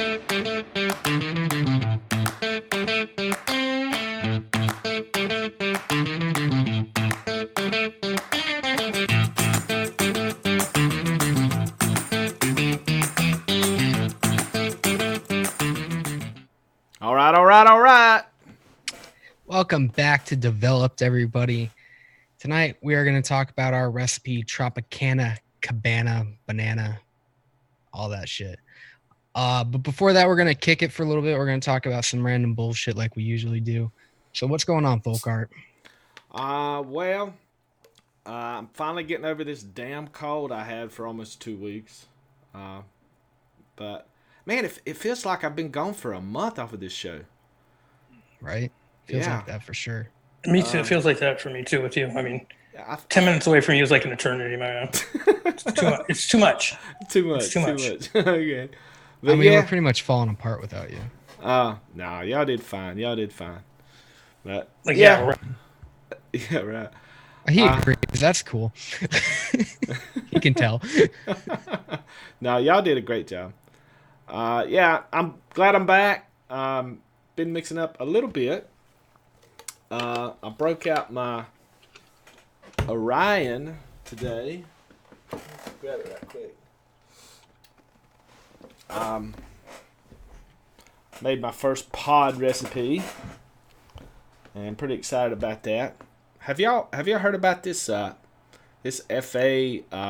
All right. Welcome back to Developed, everybody. Tonight we are going to talk about our recipe, Tropicana Cabana, banana, all that shit. But before that, we're going to kick it for a little bit. We're going to talk about some random bullshit like we usually do. So what's going on, Folkart? I'm finally getting over this damn cold I had for almost 2 weeks. But man, it feels like I've been gone for a month off of this show. Right? Feels like that for sure. Me too. It feels like that for me too with you. I mean, 10 minutes away from you is like an eternity, man. It's too much. Too much. Okay. But we're pretty much falling apart without you. No, y'all did fine. But right. Yeah, right. He agrees. That's cool. You can tell. No, y'all did a great job. I'm glad I'm back. Been mixing up a little bit. I broke out my Orion today. Let's grab it right quick. Made my first pod recipe, and I'm pretty excited about that. Have y'all heard about this FA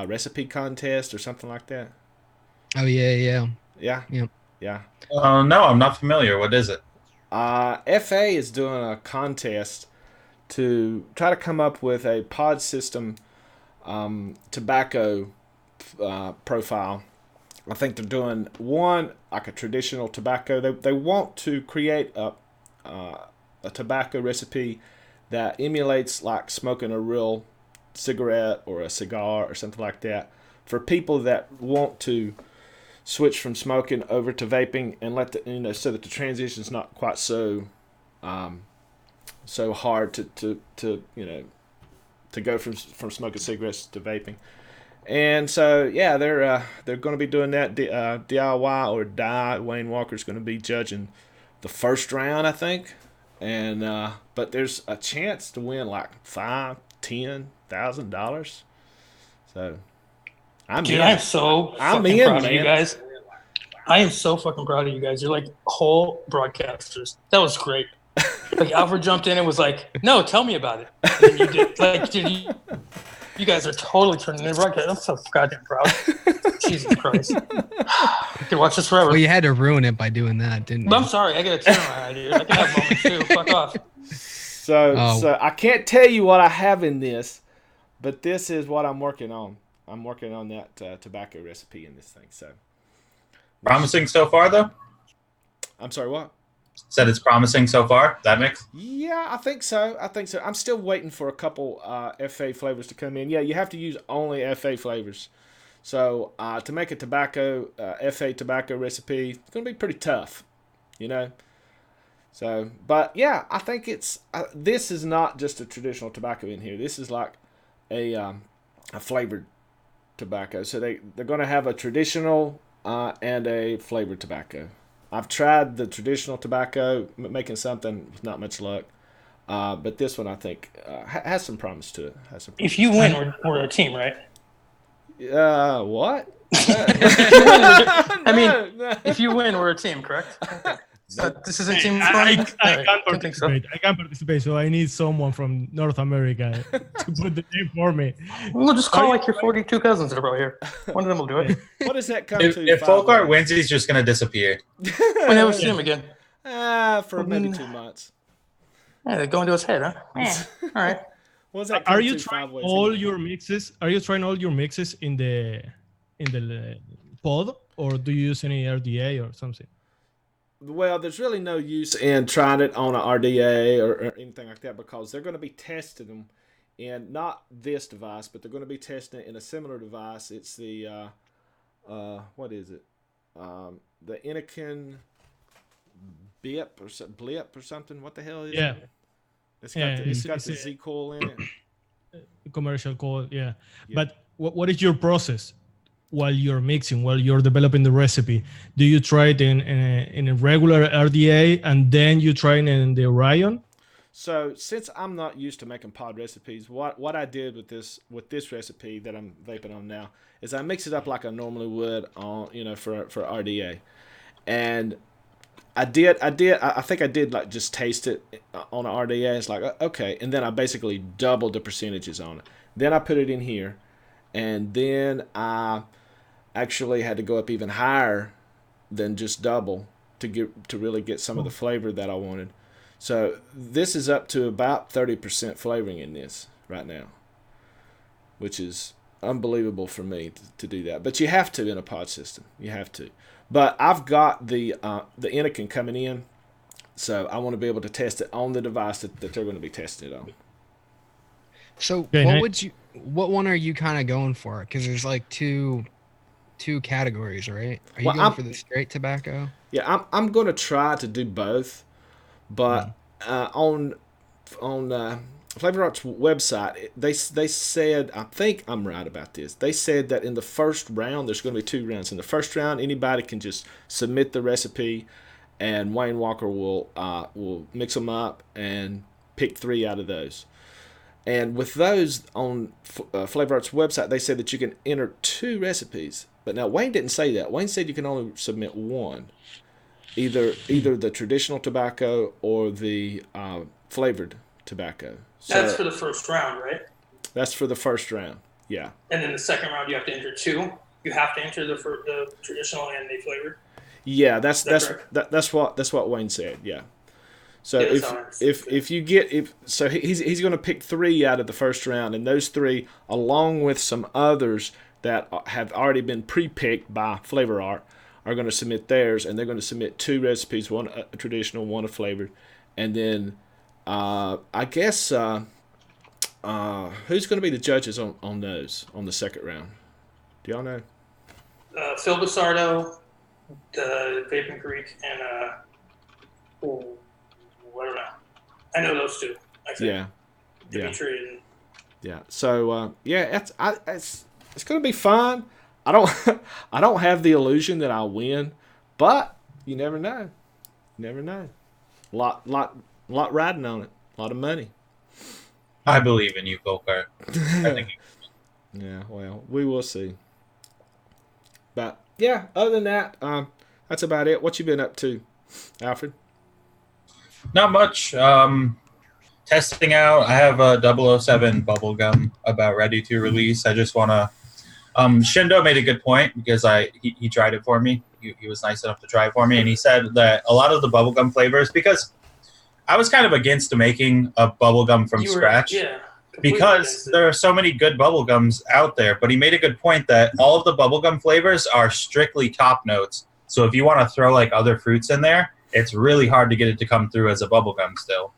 recipe contest or something like that? Oh yeah. No, I'm not familiar. What is it? FA is doing a contest to try to come up with a pod system tobacco profile. I think they're doing one like a traditional tobacco. They want to create a tobacco recipe that emulates like smoking a real cigarette or a cigar or something like that for people that want to switch from smoking over to vaping and so that the transition's not quite so hard to go from smoking cigarettes to vaping. And so they're going to be doing that DIY or die. Wayne Walker's going to be judging the first round, I think. And but there's a chance to win like $5,000-$10,000. So I'm so fucking proud of you guys. I am so fucking proud of you guys. You're like whole broadcasters. That was great. Like Alfred jumped in and was like, "No, tell me about it." And then you did. Like, dude, you guys are totally turning into broadcast. I'm so goddamn proud. Jesus Christ. You can watch this forever. Well, you had to ruin it by doing that, didn't you? But I'm sorry. I got a tear in my eye, dude. I can have moments too. Fuck off. So I can't tell you what I have in this, but this is what I'm working on. I'm working on that tobacco recipe in this thing. So promising so far, though? I'm sorry, what? Said it's promising so far, that mix? Yeah, I think so. I'm still waiting for a couple FA flavors to come in. Yeah, you have to use only FA flavors. So to make a FA tobacco recipe, it's going to be pretty tough, So, but yeah, I think this is not just a traditional tobacco in here. This is like a flavored tobacco. So they're going to have a traditional and a flavored tobacco. I've tried the traditional tobacco, making something with not much luck. But this one, I think, has some promise to it. If you win, we're a team, right? What? If you win, we're a team, correct? Okay. So this is a team. I can't participate. I can't participate, so I need someone from North America to put the name for me. We'll just call like your 42 cousins that are out here. One of them will do it. What does that come to? If Folkart wins, he's just going to disappear. We'll never see him again. For maybe 2 months. Yeah, they're going to his head, huh? Yeah. All right. What's that? Are you trying all your mixes? Are you trying all your mixes in the pod, or do you use any RDA or something? Well, there's really no use in trying it on an RDA or anything like that because they're going to be testing them in not this device, but they're going to be testing it in a similar device. It's the what is it? The Anakin Blip or something. What the hell is it? It's got the Z coil in it. Commercial coil, yeah. But what is your process while you're mixing, while you're developing the recipe? Do you try it in a regular RDA and then you try it in the Orion? So since I'm not used to making pod recipes, what I did with this recipe that I'm vaping on now is I mix it up like I normally would on for RDA, and I think I did like just taste it on an RDA. It's like okay, and then I basically doubled the percentages on it. Then I put it in here, and then I actually had to go up even higher than just double to really get some of the flavor that I wanted. So this is up to about 30% flavoring in this right now, which is unbelievable for me to do that. But you have to in a pod system. You have to. But I've got the Anakin coming in, so I want to be able to test it on the device that they're going to be testing it on. So what one are you kind of going for? Because there's like two categories, right? Are you going for the straight tobacco? Yeah, I'm going to try to do both. But on Flavor Art's website, they said, I think I'm right about this. They said that in the first round, there's going to be 2 rounds. In the first round, anybody can just submit the recipe, and Wayne Walker will mix them up and pick 3 out of those. And with those on Flavor Art's website, they said that you can enter 2 recipes. But now Wayne didn't say that. Wayne said you can only submit 1. Either the traditional tobacco or the flavored tobacco. So that's for the first round, right? That's for the first round, yeah. And then the second round, you have to enter 2. You have to enter the traditional and the flavored. Yeah, that's what Wayne said. Yeah. So if you get he's going to pick 3 out of the first round, and those 3, along with some others that have already been pre-picked by Flavor Art, are going to submit theirs, and they're going to submit 2 recipes, one a traditional, one a flavored, and then I guess who's going to be the judges on those on the second round? Do y'all know? Phil Basardo, the Vaping Greek, and I don't know. I know those 2. I think. Yeah. Dimitri and yeah. So it's going to be fun. I don't have the illusion that I'll win, but you never know. You never know. Lot riding on it. A lot of money. I believe in you, Folkart. I think yeah, well, we will see. But yeah, other than that, that's about it. What you been up to, Alfred? not much. Testing out. I have a 007 Bubblegum about ready to release. I just want to Shindo made a good point because he tried it for me. He was nice enough to try it for me, and he said that a lot of the bubblegum flavors, because I was kind of against making a bubblegum from scratch because there are so many good bubblegums out there, but he made a good point that all of the bubblegum flavors are strictly top notes. So if you want to throw like other fruits in there, it's really hard to get it to come through as a bubblegum still.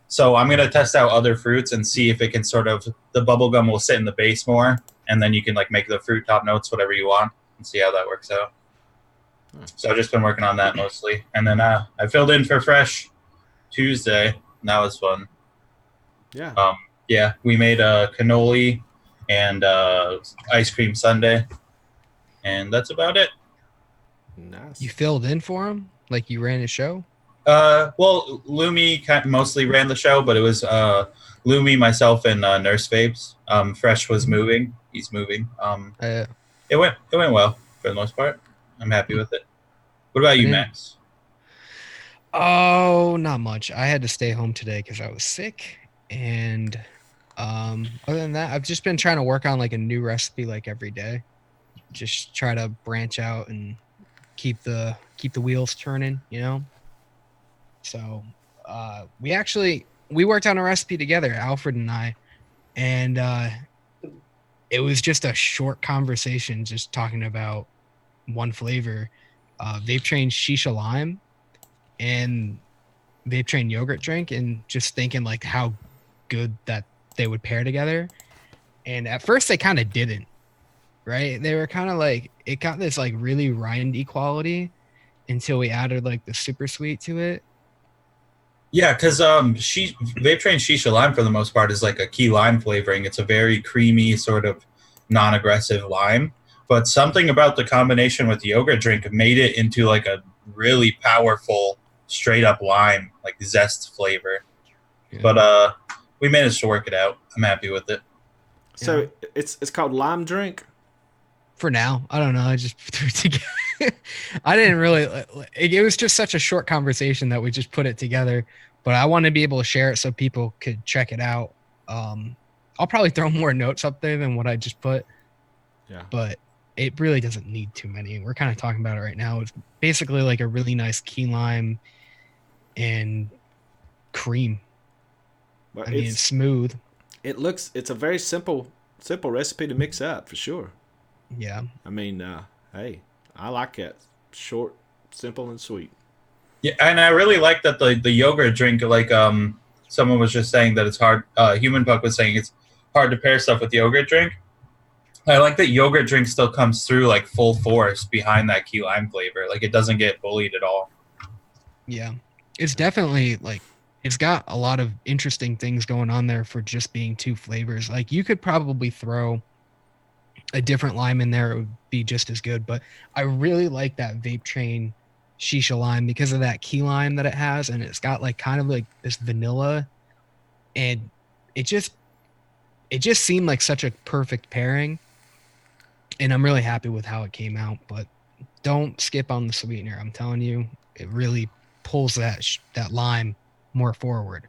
So I'm going to test out other fruits and see if it can sort of, the bubblegum will sit in the base more, and then you can like make the fruit top notes whatever you want and see how that works out. So I've just been working on that mostly. And then I filled in for Fresh Tuesday, and that was fun. Yeah. Yeah, we made a cannoli and ice cream sundae, and that's about it. Nice. You filled in for him? Like you ran a show? Well, Lumi mostly ran the show, but it was Lumi, myself, and Nurse Vapes. Fresh was moving. He's moving. It went well for the most part. I'm happy with it. What about you, Max? Oh, not much. I had to stay home today because I was sick. And other than that, I've just been trying to work on like a new recipe like every day. Just try to branch out and keep the wheels turning, you know? So we worked on a recipe together, Alfred and I, and it was just a short conversation just talking about one flavor, Vape Train Shisha Lime and Vape Train Yogurt Drink, and just thinking like how good that they would pair together. And at first they kind of didn't, right? They were kind of like, it got this like really rindy quality until we added like the super sweet to it. Yeah, because Vape Train Shisha Lime for the most part is like a key lime flavoring. It's a very creamy sort of non-aggressive lime, but something about the combination with the yogurt drink made it into like a really powerful straight up lime, like zest flavor. Yeah. But we managed to work it out. I'm happy with it. So it's called lime drink? For now. I don't know. I just threw it together. I didn't really, it was just such a short conversation that we just put it together, but I want to be able to share it so people could check it out. I'll probably throw more notes up there than what I just put. Yeah. But it really doesn't need too many. We're kind of talking about it right now. It's basically like a really nice key lime and cream. Well, I mean, it's smooth. It's a very simple recipe to mix up for sure. Yeah. I mean, hey, I like it. Short, simple, and sweet. Yeah, and I really like that the yogurt drink, like someone was just saying that it's hard. Human Puck was saying it's hard to pair stuff with yogurt drink. I like that yogurt drink still comes through like full force behind that key lime flavor. Like it doesn't get bullied at all. Yeah. It's definitely like, it's got a lot of interesting things going on there for just being two flavors. Like you could probably throw a different lime in there, it would be just as good. But I really like that Vape Train Shisha lime because of that key lime that it has, and it's got like kind of like this vanilla, and it just seemed like such a perfect pairing. And I'm really happy with how it came out. But don't skip on the sweetener. I'm telling you, it really pulls that lime more forward.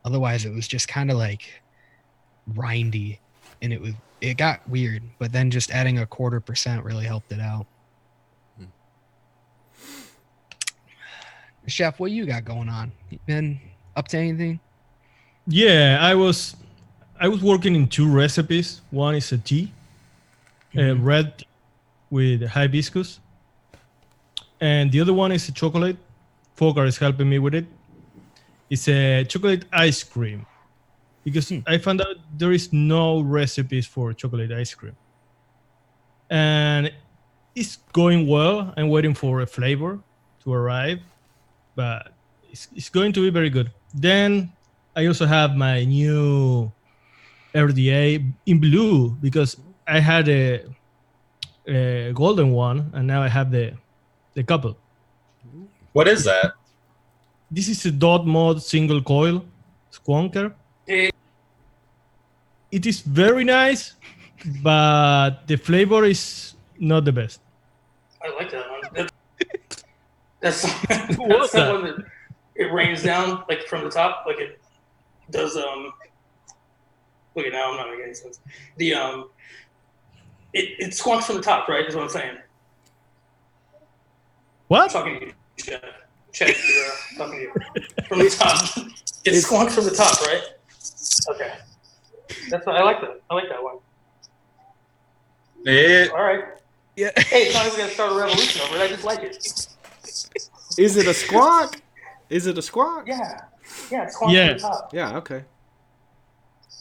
Otherwise, it was just kind of like rindy, and it got weird. But then just adding 0.25% really helped it out. Chef, what you got going on? You been up to anything? Yeah, I was working in 2 recipes. One is a tea, red tea with hibiscus, and the other one is a chocolate. Folkart is helping me with it. It's a chocolate ice cream because I found out there is no recipes for chocolate ice cream, and it's going well. I'm waiting for a flavor to arrive, but it's going to be very good. Then I also have my new RDA in blue because I had a golden one and now I have the couple. What is that? This is a dot mod single coil squonker. It is very nice, but the flavor is not the best. I like that one. That's that one that it rains down like from the top, like it does. Look at now, I'm not making any sense. The it squonks from the top, right? Is what I'm saying. What? I'm talking to you, Chef. Chef, talking to you from the top. It squonks from the top, right? Okay. That's what I like that. I like that one. All right. Yeah. Hey, it's not even gonna start a revolution over it. I just like it. Is it a squawk? Is it a squawk? Yeah. Yeah, it's squonks from the top. Yeah, okay.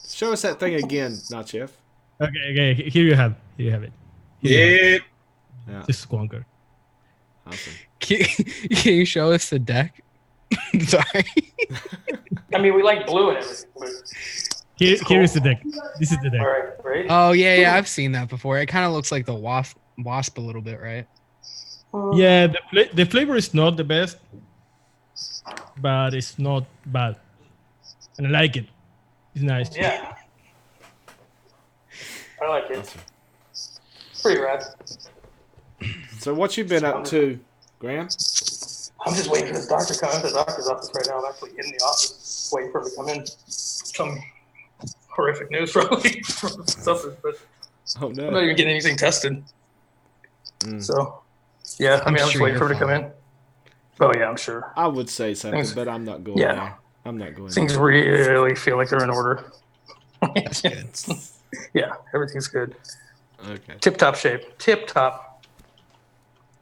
Show us that thing again, not Chef. Okay. Here you have it. Yeah. This squonker. Awesome. Can you show us the deck? Sorry. I mean, we like blue and everything. But here is the deck. This is the deck. all right, right? Oh yeah, I've seen that before. It kind of looks like the wasp a little bit, right? Yeah, the flavor is not the best, but it's not bad, and I like it. It's nice. Yeah. I like it. Awesome. Pretty rad. So what you been up to, Graham? I'm just waiting for this doctor to come into the doctor's office right now. I'm actually in the office waiting for him to come in. Some horrific news probably from something, but Oh no. I'm not even getting anything tested. So, yeah, I'm just waiting for him to come in. Oh yeah, I'm sure. I would say something, but I'm not going there. I'm not going Things really feel like they're in order. That's good. Yeah, everything's good. Okay. Tip-top shape. Tip-top.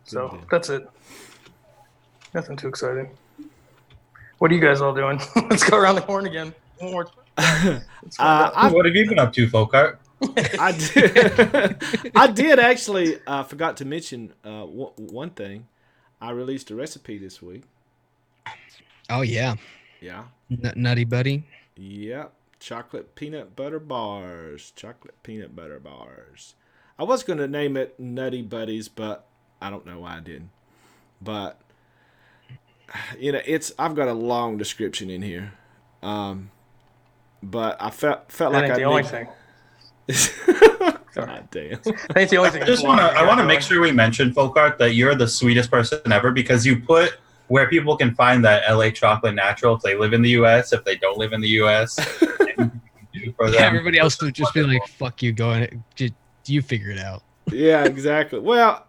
So, Good. that's it. Nothing too exciting. What are you guys all doing? Let's go around the horn again. One more time. What have you been up to, Folkart? I did actually forgot to mention one thing. I released a recipe this week. Oh yeah. Yeah. Nutty Buddy. Yep. Chocolate peanut butter bars. I was going to name it Nutty Buddies, but I don't know why I didn't. But I've got a long description in here. But I felt like the only thing. God damn. I think the only thing. I want to make sure we mention, Folkart, that you're the sweetest person ever, because you put where people can find that LA chocolate natural if they live in the U.S., if they don't live in the U.S. Everybody else would just be like, "Fuck you, going. You figure it out." Yeah, exactly. Well,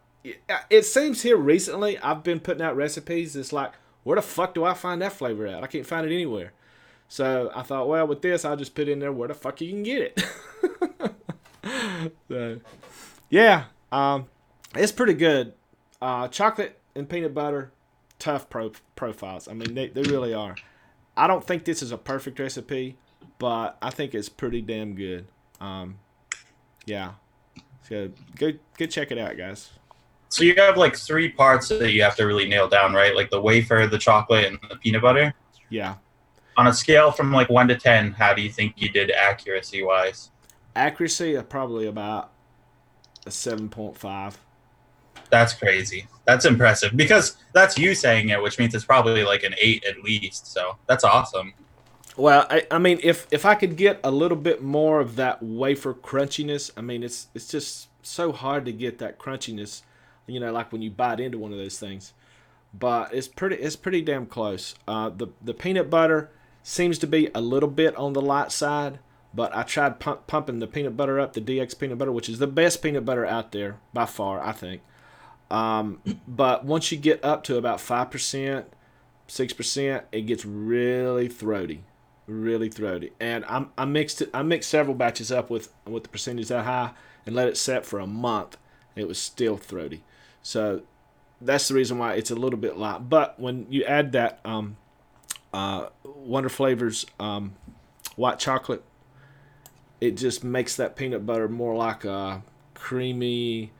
it seems here recently I've been putting out recipes. It's like, where the fuck do I find that flavor at? I can't find it anywhere. So I thought, well, with this, I'll just put in there where the fuck you can get it. So, yeah, it's pretty good. Chocolate and peanut butter, tough profiles. I mean, they really are. I don't think this is a perfect recipe, but I think it's pretty damn good. Yeah. So go check it out, guys. So you have like 3 parts that you have to really nail down, right? Like the wafer, the chocolate, and the peanut butter? Yeah. On a scale from like 1 to 10, how do you think you did accuracy-wise? Accuracy, probably about a 7.5. That's crazy. That's impressive, because that's you saying it, which means it's probably like an 8 at least. So that's awesome. Well, I mean, if I could get a little bit more of that wafer crunchiness, I mean, it's just so hard to get that crunchiness, like when you bite into one of those things. But it's pretty damn close. The peanut butter seems to be a little bit on the light side, but I tried pumping the peanut butter up, the DX peanut butter, which is the best peanut butter out there by far, I think. But once you get up to about 5%, 6%, it gets really throaty. Really throaty, and I mixed several batches up with the percentage that high and let it set for a month. It was still throaty, so that's the reason why it's a little bit light. But when you add that Wonder Flavors white chocolate, it just makes that peanut butter more like a creamy,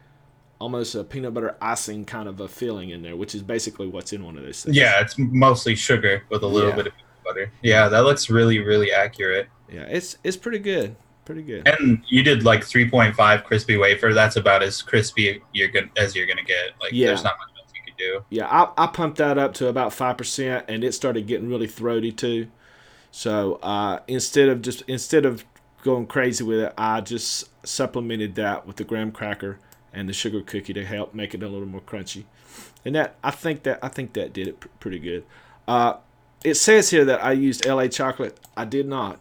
almost a peanut butter icing kind of a feeling in there, which is basically what's in one of those things. Yeah, it's mostly sugar with a little bit of butter. Yeah, that looks really, really accurate. Yeah, it's pretty good. Pretty good. And you did like 3.5 crispy wafer. That's about as crispy as you're gonna get. Like, there's not much else you could do. Yeah, I pumped that up to about 5%, and it started getting really throaty too. So instead of going crazy with it, I just supplemented that with the graham cracker and the sugar cookie to help make it a little more crunchy. And I think that did it pretty good. It says here that I used LA chocolate. I did not.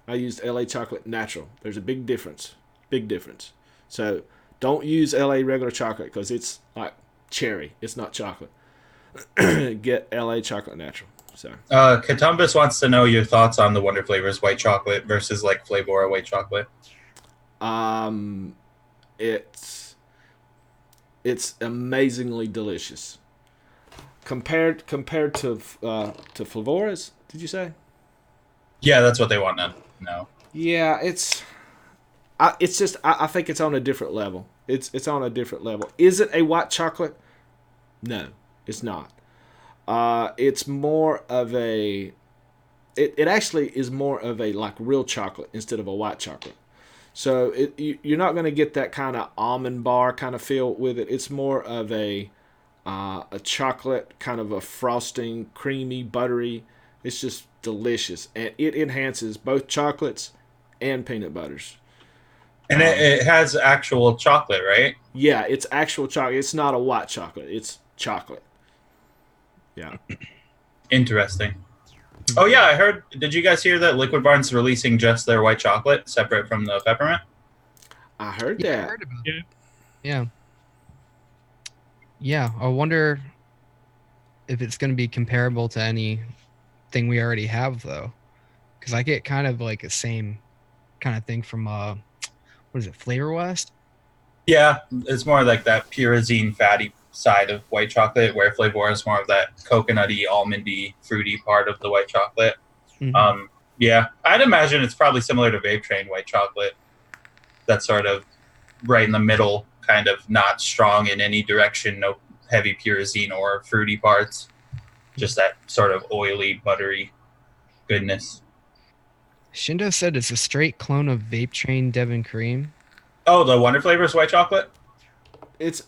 I used LA chocolate natural. There's a big difference. Big difference. So don't use LA regular chocolate because it's like cherry. It's not chocolate. Get LA chocolate natural. So Katumbas wants to know your thoughts on the Wonder Flavors white chocolate versus like Flavora white chocolate. It's amazingly delicious. Compared to Flavora's, did you say? Yeah, that's what they want to know. Yeah, I think it's on a different level. It's on a different level. Is it a white chocolate? No, it's not. It's more of a. It actually is more of a like real chocolate instead of a white chocolate. So you're not going to get that kind of almond bar kind of feel with it. It's more of a chocolate kind of a frosting, creamy, buttery. It's just delicious, and it enhances both chocolates and peanut butters. And it has actual chocolate, right? Yeah, it's actual chocolate. It's not a white chocolate. It's chocolate. Yeah. Interesting. Oh yeah, I heard. Did you guys hear that Liquid Barn's releasing just their white chocolate separate from the peppermint? I heard that. I heard about it. Yeah. Yeah, I wonder if it's going to be comparable to anything we already have, though. Because I get kind of like the same kind of thing from, what is it, Flavor West? Yeah, it's more like that pyrazine fatty side of white chocolate, where Flavor is more of that coconutty, almondy, fruity part of the white chocolate. Mm-hmm. Yeah, I'd imagine it's probably similar to Vape Train white chocolate. That's sort of right in the middle, kind of not strong in any direction, no heavy pyrazine or fruity parts. Just that sort of oily, buttery goodness. Shindo said it's a straight clone of Vape Train Devon Cream. Oh, the Wonder Flavors white chocolate? It's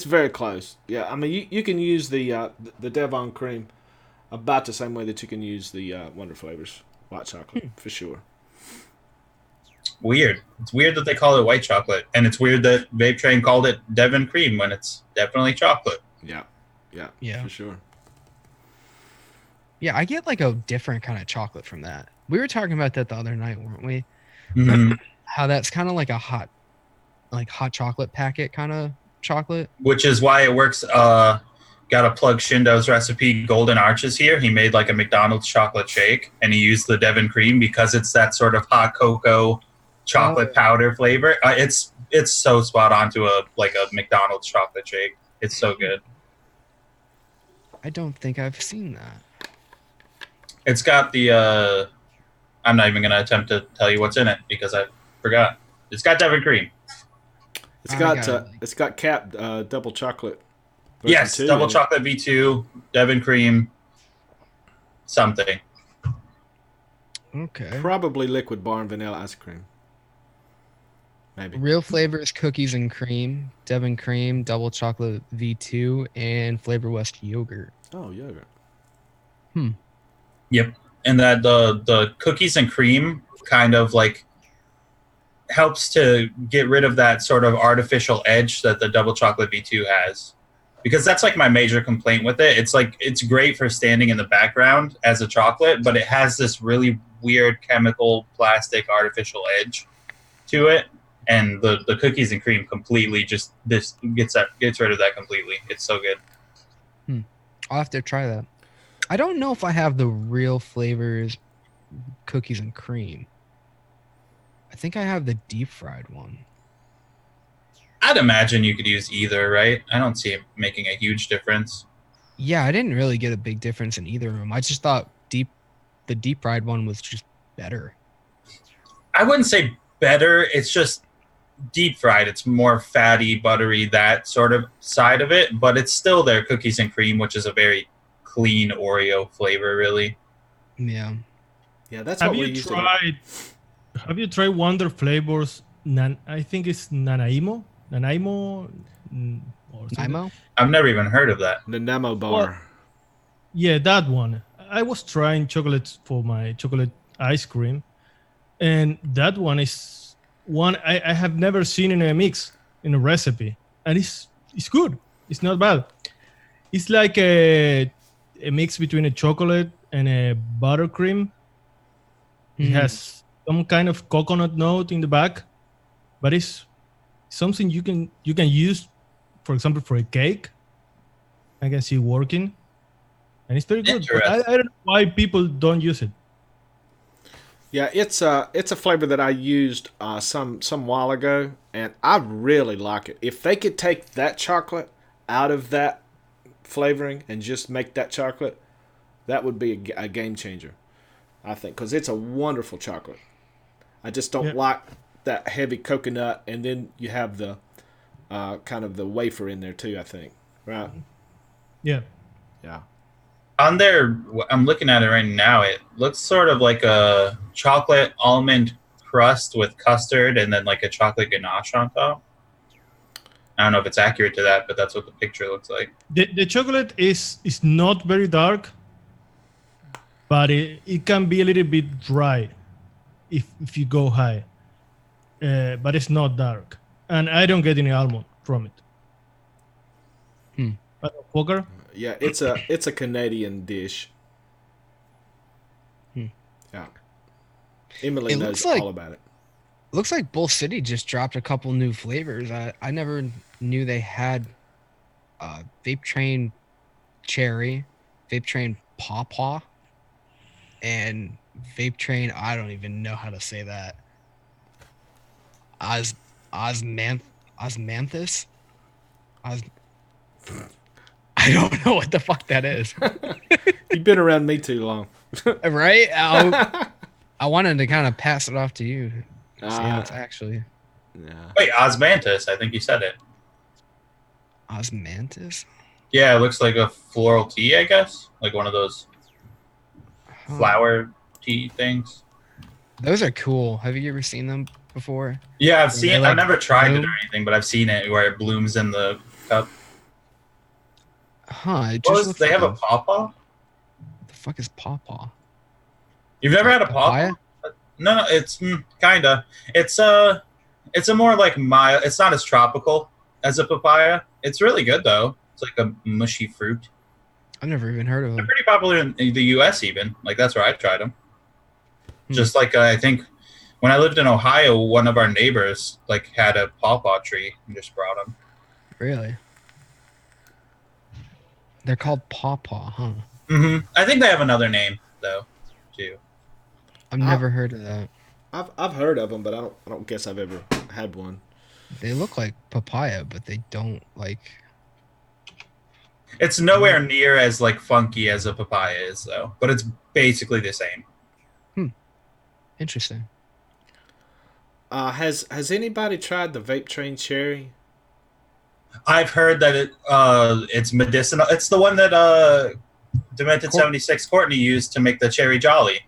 very close. Yeah, I mean you can use the Devon cream about the same way that you can use the Wonder Flavors white chocolate for sure. Weird. It's weird that they call it white chocolate, and it's weird that Vape Train called it Devon cream when it's definitely chocolate. Yeah, for sure. Yeah, I get like a different kind of chocolate from that. We were talking about that the other night, weren't we? Mm-hmm. How that's kind of like a hot chocolate packet kind of chocolate. Which is why it works. Got to plug Shindo's recipe, Golden Arches here. He made like a McDonald's chocolate shake, and he used the Devon cream because it's that sort of hot cocoa chocolate powder flavor. It's so spot on to a McDonald's chocolate shake. It's so good. I don't think I've seen that. It's got the I'm not even going to attempt to tell you what's in it because I forgot. It's got Devon cream. It's got capped double chocolate. Yes, double chocolate V2, Devon cream, something. Okay. Probably liquid bar and vanilla ice cream. Maybe. Real Flavors cookies and cream, Devon cream, double chocolate V2, and Flavor West yogurt. Oh, yogurt. Yep. And that the cookies and cream kind of like helps to get rid of that sort of artificial edge that the double chocolate V2 has. Because that's like my major complaint with it. It's like it's great for standing in the background as a chocolate, but it has this really weird chemical plastic artificial edge to it. And the cookies and cream completely just gets rid of that completely. It's so good. I'll have to try that. I don't know if I have the Real Flavors cookies and cream. I think I have the deep fried one. I'd imagine you could use either, right? I don't see it making a huge difference. Yeah, I didn't really get a big difference in either of them. I just thought the deep fried one was just better. I wouldn't say better. It's just deep fried. It's more fatty, buttery, that sort of side of it. But it's still their cookies and cream, which is a very clean Oreo flavor, really. Yeah. Yeah, that's what we used to do. Have you tried Wonder Flavors? I think it's Nanaimo. Nanaimo? Nanaimo? I've never even heard of that. The Nemo bar. Well, yeah, that one. I was trying chocolates for my chocolate ice cream, and that one is one I have never seen in a mix, in a recipe, and it's good. It's not bad. It's like a mix between a chocolate and a buttercream. It has some kind of coconut note in the back, but it's something you can use, for example, for a cake. I can see working, and it's very good. But I don't know why people don't use it. Yeah, it's a flavor that I used some while ago, and I really like it. If they could take that chocolate out of that flavoring and just make that chocolate, that would be a game changer, I think, because it's a wonderful chocolate. I just don't like that heavy coconut, and then you have the kind of the wafer in there too, I think. Right? Yeah. Yeah. On there, I'm looking at it right now. It looks sort of like a chocolate almond crust with custard and then like a chocolate ganache on top. I don't know if it's accurate to that, but that's what the picture looks like. The chocolate is not very dark, but it can be a little bit dry if you go high. But it's not dark. And I don't get any almond from it. Folkart? Yeah, it's a Canadian dish. Yeah. Emily knows all about it. Looks like Bull City just dropped a couple new flavors. I never knew they had Vape Train Cherry, Vape Train Pawpaw, and Vape Train, I don't even know how to say that. Osmanthus? I don't know what the fuck that is. You've been around me too long. Right? I wanted to kind of pass it off to you. See how it's actually. Yeah. Wait, osmanthus. I think you said it. Osmanthus? Yeah, it looks like a floral tea, I guess. Like one of those flower tea things. Those are cool. Have you ever seen them? before? Yeah, I've seen. Like, I've never tried bloom? it or anything, but I've seen it where it blooms in the cup. Huh? It just looks They like have a pawpaw? What the fuck is pawpaw? You've never had a papaya? pawpaw? No, it's kinda. It's a more like mild. It's not as tropical as a papaya. It's really good though. It's like a mushy fruit. I've never even heard of They're them. pretty popular in the U.S. even. Like that's where I tried them. Just like I think when I lived in Ohio, one of our neighbors like had a pawpaw tree and just brought them. Really? They're called pawpaw, huh? Mm-hmm. I think they have another name though, too. I've never heard of that. I've heard of them, but I don't guess I've ever had one. They look like papaya, but they don't like. It's nowhere near as like funky as a papaya is though, but it's basically the same. Interesting. Has anybody tried the Vape Train Cherry? I've heard that it's medicinal. It's the one that Demented 76 Courtney used to make the Cherry Jolly.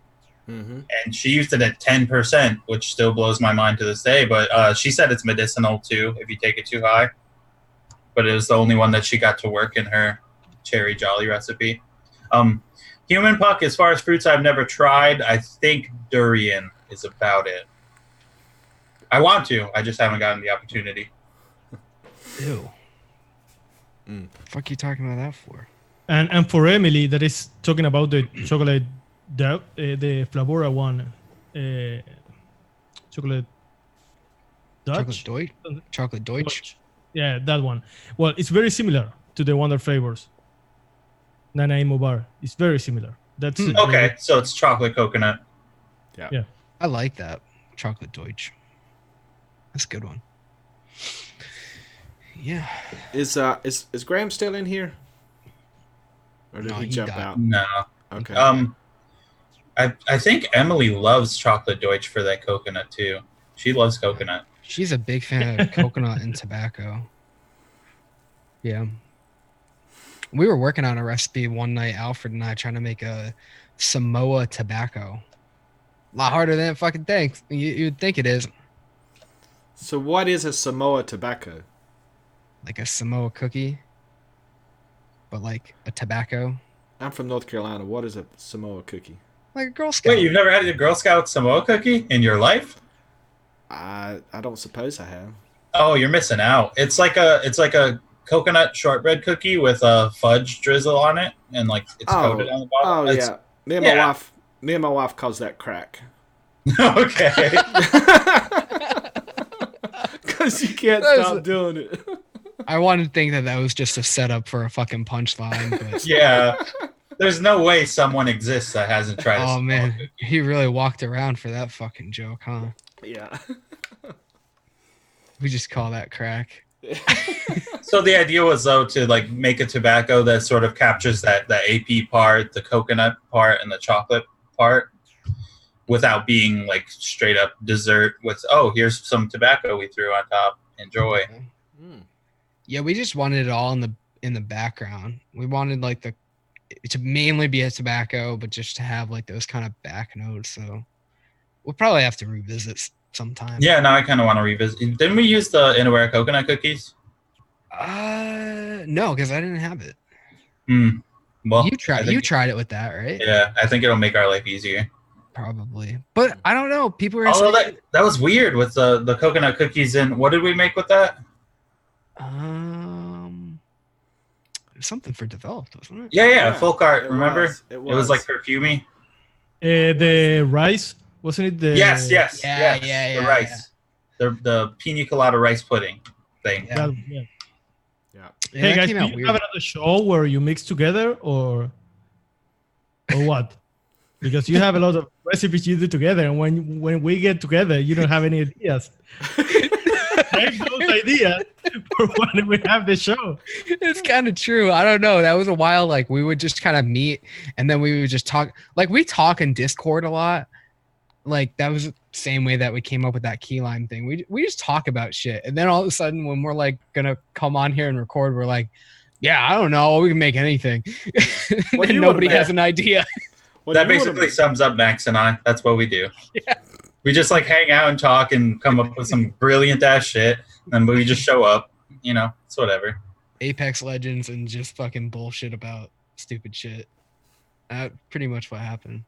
Mm-hmm. And she used it at 10%, which still blows my mind to this day. But she said it's medicinal too if you take it too high. But it was the only one that she got to work in her Cherry Jolly recipe. Human puck, as far as fruits I've never tried, I think durian is about it. I want to. I just haven't gotten the opportunity. Ew. Fuck you talking about that for? And for Emily, that is talking about the chocolate, the Flavora one, chocolate Dutch? Chocolate Deutsch? Yeah, that one. Well, it's very similar to the Wonder Flavors. Nanaimo bar. It's very similar. That's okay. So it's chocolate coconut. Yeah. I like that. Chocolate Deutsch. That's a good one. Yeah. Is Graham still in here? Or did he jump out? No. Okay. I think Emily loves chocolate Deutsch for that coconut too. She loves coconut. She's a big fan of coconut and tobacco. Yeah. We were working on a recipe one night, Alfred and I, trying to make a Samoa tobacco. A lot harder than it fucking thinks. You'd think it is. So what is a Samoa tobacco? Like a Samoa cookie, but like a tobacco. I'm from North Carolina. What is a Samoa cookie? Like a Girl Scout. Wait, you've never had a Girl Scout Samoa cookie in your life? I don't suppose I have. Oh, you're missing out. It's like a coconut shortbread cookie with a fudge drizzle on it, and like it's coated on the bottom. Oh yeah. Me and my wife calls that crack. Okay. Because you can't stop doing it. I wanted to think that was just a setup for a fucking punchline, but Yeah. There's no way someone exists that hasn't tried a oh Samoa man, cookie. he really walked around for that fucking joke, huh? Yeah. We just call that crack. So the idea was though to like make a tobacco that sort of captures that AP part, the coconut part, and the chocolate part, without being like straight up dessert with here's some tobacco we threw on top. Enjoy. Yeah, we just wanted it all in the background. We wanted like to mainly be a tobacco, but just to have like those kind of back notes. So we'll probably have to revisit sometime. Yeah, now I kind of want to revisit. Didn't we use the Inaware coconut cookies? No, because I didn't have it. Well, You tried it with that, right? Yeah, I think it'll make our life easier. Probably, but I don't know. People are Although saying that was weird with the coconut cookies. And what did we make with that? Something for developed, wasn't it? Yeah, Folkart. Remember? It It was like perfumey. The rice, wasn't it? The Yes. Yeah. The rice. The pina colada rice pudding thing. Yeah. Yeah. Yeah, Hey that guys, came do out you weird. have another show where you mix together or what? Because you have a lot of recipes you do together, and when we get together, you don't have any ideas. Save those ideas for when we have the show. It's kind of true. I don't know. That was a while. Like we would just kind of meet, and then we would just talk. Like we talk in Discord a lot. Like that was the same way that we came up with that key lime thing. We just talk about shit, and then all of a sudden, when we're like gonna come on here and record, we're like, yeah, I don't know, we can make anything. And nobody has an idea. That basically sums up Max and I. That's what we do. Yeah. We just like hang out and talk and come up with some brilliant ass shit, and we just show up. You know, it's whatever. Apex Legends and just fucking bullshit about stupid shit. Pretty much what happened.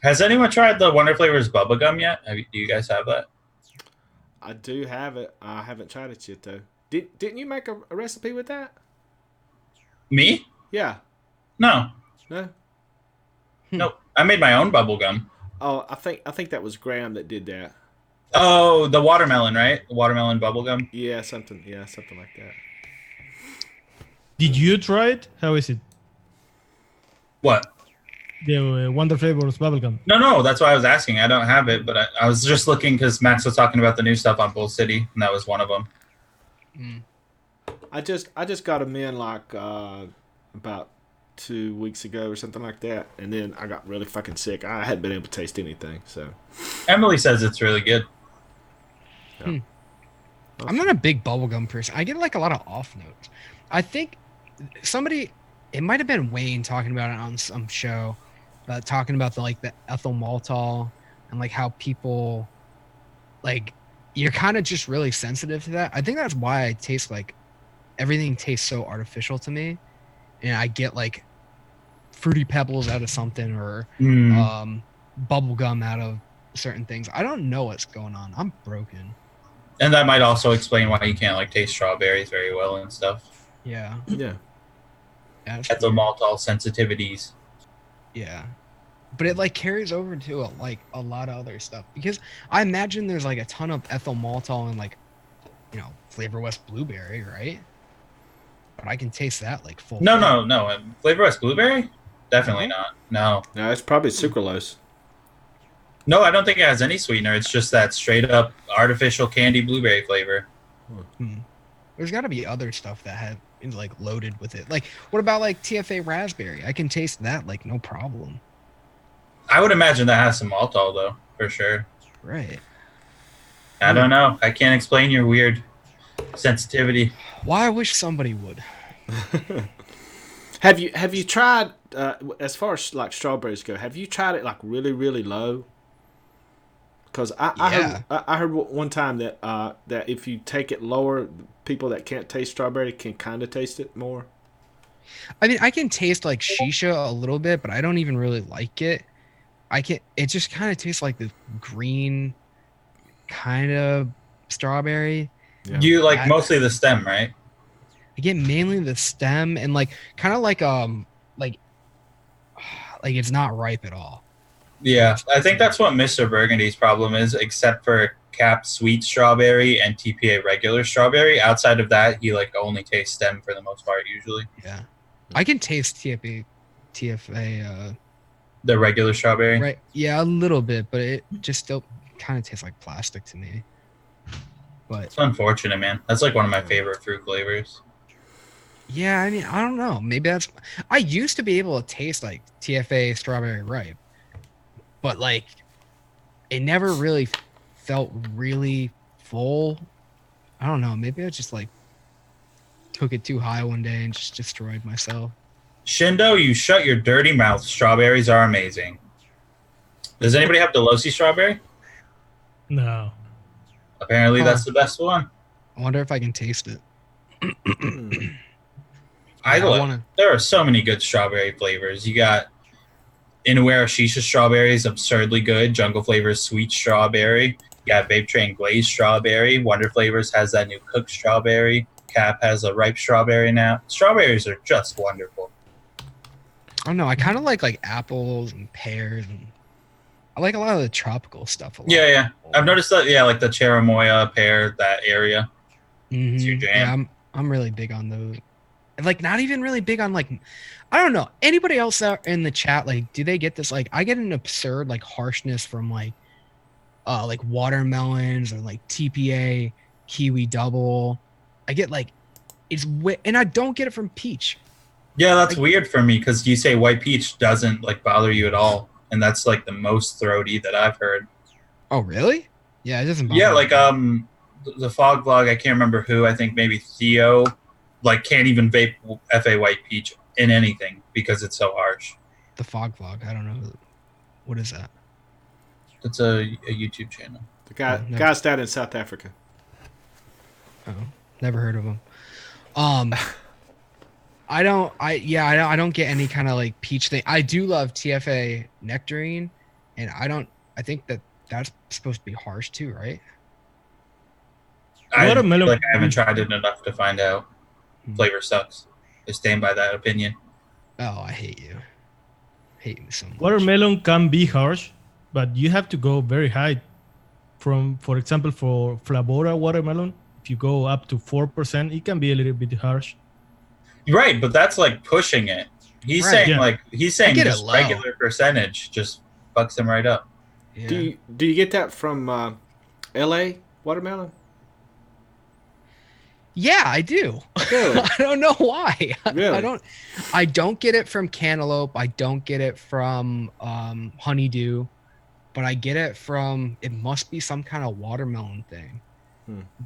Has anyone tried the Wonder Flavors Bubblegum yet? Do you guys have that? I do have it. I haven't tried it yet though. Didn't you make a recipe with that? Me? Yeah. No. No. Nope. I made my own bubblegum. Oh, I think that was Graham that did that. Oh, the watermelon, right? The watermelon bubblegum. Yeah, something like that. Did you try it? How is it? What? The Wonder Flavors bubblegum. No, that's why I was asking. I don't have it, but I was just looking because Max was talking about the new stuff on Bull City, and that was one of them. I just got them in like about 2 weeks ago or something like that, and then I got really fucking sick. I hadn't been able to taste anything. So Emily says it's really good. Yeah. I'm not a big bubblegum person. I get like a lot of off notes. I think it might have been Wayne talking about it on some show, talking about the ethyl maltol and like how people like you're kind of just really sensitive to that. I think that's why I taste like everything tastes so artificial to me, and I get like fruity pebbles out of something or bubble gum out of certain things. I don't know what's going on. I'm broken. And that might also explain why you can't like taste strawberries very well and stuff. Yeah. Ethyl maltol sensitivities. Yeah. But it like carries over to a lot of other stuff, because I imagine there's like a ton of ethyl maltol and like, you know, Flavor West blueberry, right? But I can taste that like full. No. Flavor West blueberry? Definitely not. No, it's probably sucralose. No, I don't think it has any sweetener. It's just that straight up artificial candy blueberry flavor. There's got to be other stuff that is like loaded with it. Like, what about like TFA raspberry? I can taste that like no problem. I would imagine that has some maltol though, for sure. Right. I don't know. I can't explain your weird sensitivity. Why I wish somebody would. Have you tried as far as like strawberries go? Have you tried it like really really low? Because I heard one time that that if you take it lower, people that can't taste strawberry can kind of taste it more. I mean, I can taste like shisha a little bit, but I don't even really like it. It just kind of tastes like the green kind of strawberry. Yeah. You like mostly the stem, right? I get mainly the stem and like kind of like it's not ripe at all. Yeah, I think that's what Mr. Burgundy's problem is, except for Cap sweet strawberry and TPA regular strawberry. Outside of that, he like only tastes stem for the most part usually. Yeah. I can taste TFA the regular strawberry. Right. Yeah, a little bit, but it just still kind of tastes like plastic to me. But it's unfortunate, man. That's like one of my favorite fruit flavors. Yeah, I mean, I don't know. Maybe I used to be able to taste like TFA strawberry ripe, but like it never really felt really full. I don't know. Maybe I just like took it too high one day and just destroyed myself. Shindo, you shut your dirty mouth. Strawberries are amazing. Does anybody have Dulce strawberry? No. Apparently, that's the best one. I wonder if I can taste it. There are so many good strawberry flavors. You got Inawera Shisha strawberry is absurdly good. Jungle Flavors sweet strawberry. You got Vape Train glazed strawberry. Wonder Flavors has that new cooked strawberry. Cap has a ripe strawberry now. Strawberries are just wonderful. I don't know. I kind of like apples and pears, and I like a lot of the tropical stuff a lot. Yeah. I've noticed that. Yeah, like the cherimoya pear, that area. Mm-hmm. It's your jam. Yeah, I'm really big on those. Like, not even really big on like, I don't know. Anybody else out in the chat, like, do they get this? Like, I get an absurd like harshness from like watermelons or like TPA kiwi double. I get like and I don't get it from peach. Yeah, that's weird for me because you say white peach doesn't like bother you at all, and that's like the most throaty that I've heard. Oh, really? Yeah, it doesn't bother me. Like the fog vlog, I can't remember who. I think maybe Theo, like can't even vape FA white peach in anything because it's so harsh. The fog vlog. I don't know. What is that? That's a YouTube channel. The guy's down in South Africa. Oh, never heard of him. I don't get any kind of like peach thing. I do love TFA nectarine, and I think that's supposed to be harsh too, right? I haven't tried it enough to find out. Flavor sucks. I stand by that opinion. Oh, I hate you. Hate me so much. Watermelon can be harsh, but you have to go very high. For example, for Flavora watermelon, if you go up to 4%, it can be a little bit harsh. Right, but that's like pushing it. He's saying just regular percentage just fucks him right up. Yeah. Do you get that from LA watermelon? Yeah, I do. Really? I don't know why. Really? I don't get it from cantaloupe. I don't get it from honeydew, but I get it from, it must be some kind of watermelon thing.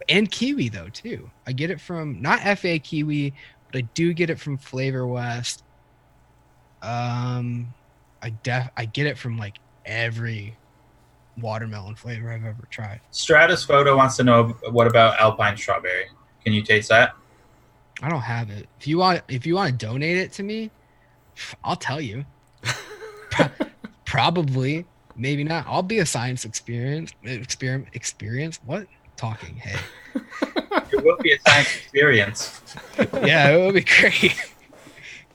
And kiwi though too. I get it from not FA kiwi, but I do get it from Flavor West. I get it from like every watermelon flavor I've ever tried. Stratus Photo wants to know, what about Alpine strawberry? Can you taste that? I don't have it. If you want to donate it to me, I'll tell you. Probably, maybe not. I'll be a science experiment. What? Talking. Hey. It will be a science experience. Yeah, it will be great.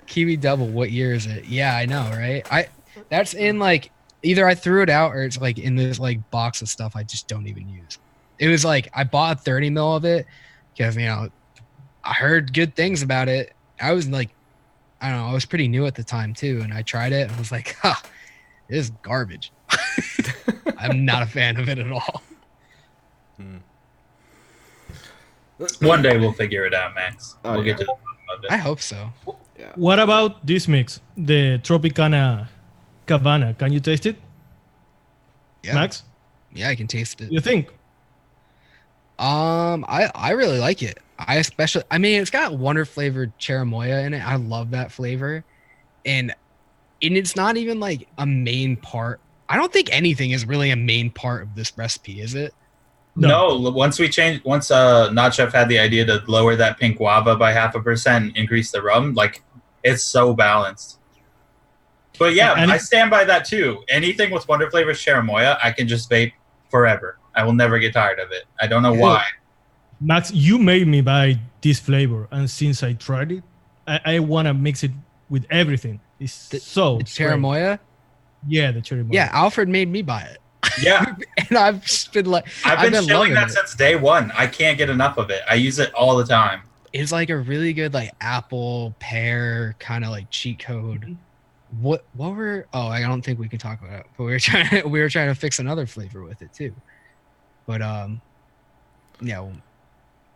Kiwi double. What year is it? Yeah, I know, right? That's in like, either I threw it out or it's like in this like box of stuff I just don't even use. It was like I bought 30 mil of it because I heard good things about it. I was like, I don't know, I was pretty new at the time too, and I tried it and I was like, this is garbage. I'm not a fan of it at all. One day we'll figure it out, Max. We'll get to the bottom of it. I hope so. Yeah. What about this mix, the Tropicana Cabana? Can you taste it, Max? Yeah, I can taste it. You think? I really like it. It's got wonder flavored cherimoya in it. I love that flavor, and it's not even like a main part. I don't think anything is really a main part of this recipe, is it? No. Once Not Chef had the idea to lower that pink guava by 0.5% and increase the rum, like, it's so balanced. But yeah, I stand by that too. Anything with wonder flavor cherimoya, I can just vape forever. I will never get tired of it. I don't know why. Max, you made me buy this flavor, and since I tried it, I want to mix it with everything. It's the cherimoya? Yeah, the cherimoya. Yeah, Alfred made me buy it. Yeah. And I've been shilling that since day one. I can't get enough of it. I use it all the time. It's like a really good like apple pear kind of like cheat code. I don't think we can talk about it, but we were trying to fix another flavor with it too. But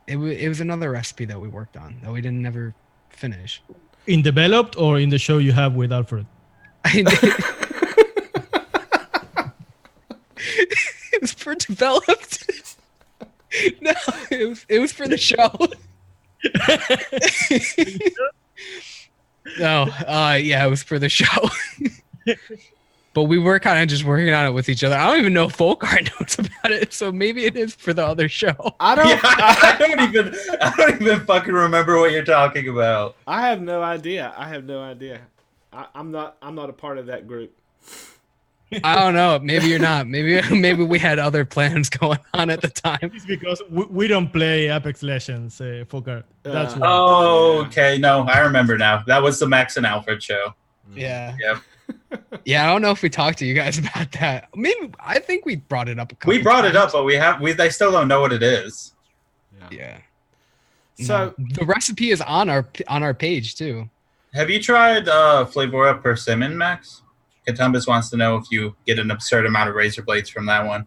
it was another recipe that we worked on that we didn't ever finish. In developed or in the show you have with Alfred? It was for developed. No, it was for the show. No, it was for the show. But we were kind of just working on it with each other. I don't even know if Folkart knows about it, so maybe it is for the other show. I don't even fucking remember what you're talking about. I have no idea. I'm not a part of that group. I don't know. Maybe you're not. Maybe we had other plans going on at the time. It's because we don't play Apex Legends, Folkart. That's why. Oh, okay. No, I remember now. That was the Max and Alfred show. Yeah. Yep. Yeah, I don't know if we talked to you guys about that. Maybe I think we brought it up a couple. We brought it up, but they still don't know what it is. Yeah. So the recipe is on our page too. Have you tried Flavora Persimmon, Max? Katumbas wants to know if you get an absurd amount of razor blades from that one.